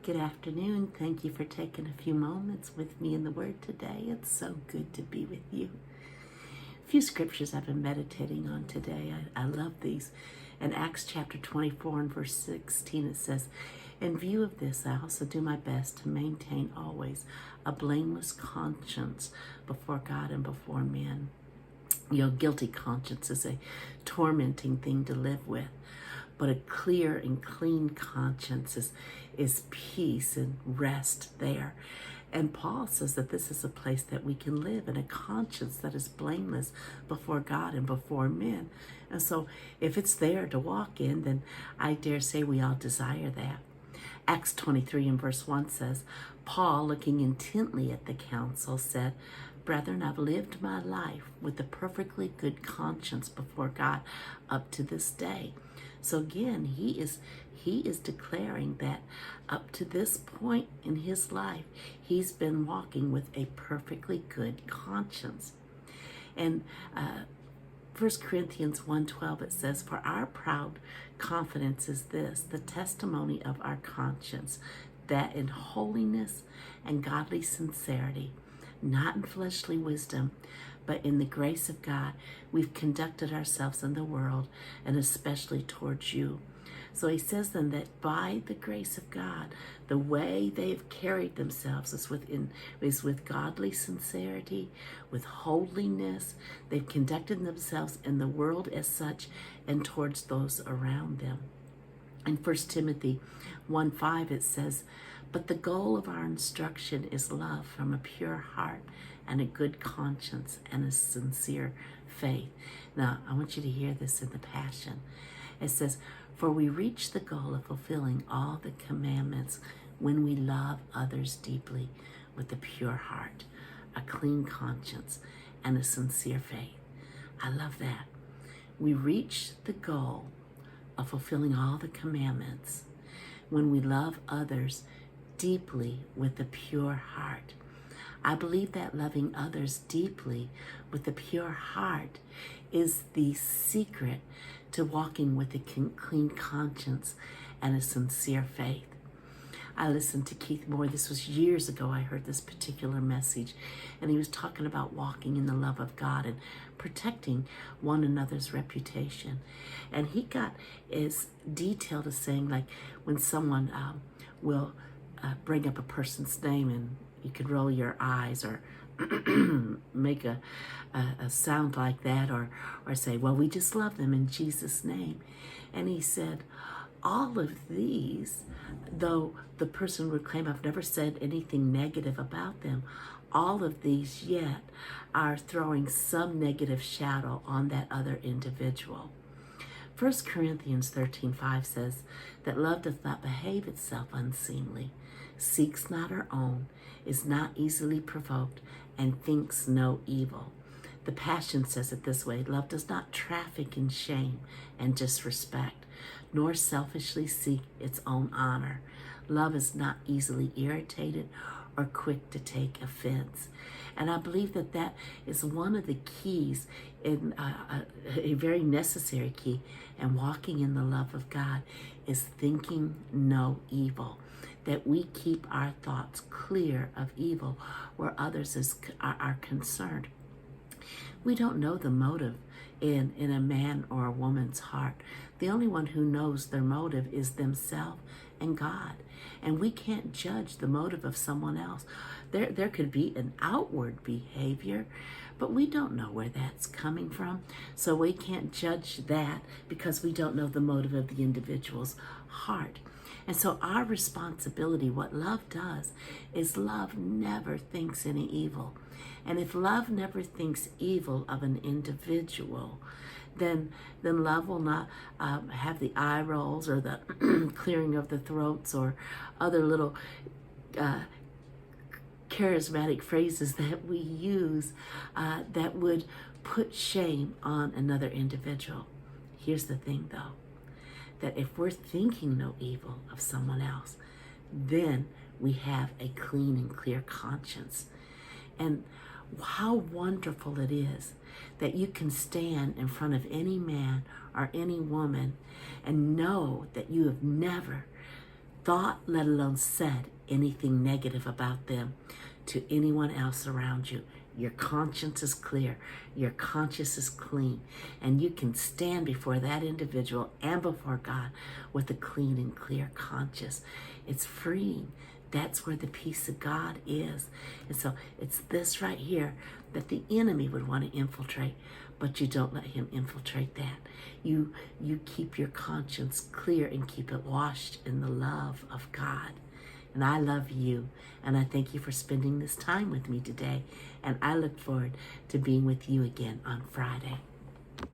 Good afternoon. Thank you for taking a few moments with me in the Word today. It's so good to be with you. A few scriptures I've been meditating on today. I love these. In Acts chapter 24 and verse 16, it says, "In view of this, I also do my best to maintain always a blameless conscience before God and before men." Guilty conscience is a tormenting thing to live with, but a clear and clean conscience is peace and rest there. And Paul says that this is a place that we can live in a conscience that is blameless before God and before men. And so if it's there to walk in, then I dare say we all desire that. Acts 23 and verse 1 says, Paul, looking intently at the council, said, "Brethren, I've lived my life with a perfectly good conscience before God up to this day." So again, he is declaring that up to this point in his life, he's been walking with a perfectly good conscience. And 1 Corinthians 1:12, it says, "For our proud confidence is this, the testimony of our conscience, that in holiness and godly sincerity, not in fleshly wisdom, but in the grace of God, we've conducted ourselves in the world, and especially towards you." So he says then that by the grace of God, the way they've carried themselves is with godly sincerity, with holiness. They've conducted themselves in the world as such and towards those around them. In 1 Timothy 1:5, it says, "But the goal of our instruction is love from a pure heart and a good conscience and a sincere faith." Now, I want you to hear this in the Passion. It says, "For we reach the goal of fulfilling all the commandments when we love others deeply with a pure heart, a clean conscience, and a sincere faith." I love that. We reach the goal of fulfilling all the commandments when we love others deeply with a pure heart. I believe that loving others deeply with a pure heart is the secret to walking with a clean conscience and a sincere faith. I listened to Keith Moore. This was years ago. I heard this particular message, and he was talking about walking in the love of God and protecting one another's reputation. And he got as detailed as saying, like, when someone will bring up a person's name, and you could roll your eyes or make a sound like that, or say, "Well, we just love them in Jesus' name." And he said, all of these, though the person would claim, "I've never said anything negative about them," all of these yet are throwing some negative shadow on that other individual. 1 Corinthians 13:5 says that love does not behave itself unseemly, seeks not her own, is not easily provoked, and thinks no evil. The Passion says it this way: love does not traffic in shame and disrespect, nor selfishly seek its own honor. Love is not easily irritated or quick to take offense. And I believe that that is one of the keys, in a very necessary key, in walking in the love of God, is thinking no evil. That we keep our thoughts clear of evil where others are concerned. We don't know the motive in a man or a woman's heart. The only one who knows their motive is themselves and God. And we can't judge the motive of someone else. There could be an outward behavior, but we don't know where that's coming from. So we can't judge that because we don't know the motive of the individual's heart. And so our responsibility, what love does, is love never thinks any evil. And if love never thinks evil of an individual, then love will not have the eye rolls or the clearing of the throats or other little charismatic phrases that we use that would put shame on another individual. Here's the thing, though, that if we're thinking no evil of someone else, then we have a clean and clear conscience. And how wonderful it is that you can stand in front of any man or any woman and know that you have never thought, let alone said anything negative about them to anyone else around you. Your conscience is clear. Your conscience is clean. And you can stand before that individual and before God with a clean and clear conscience. It's freeing. That's where the peace of God is. And so it's this right here that the enemy would want to infiltrate, but you don't let him infiltrate that. You keep your conscience clear and keep it washed in the love of God. And I love you, and I thank you for spending this time with me today, and I look forward to being with you again on Friday.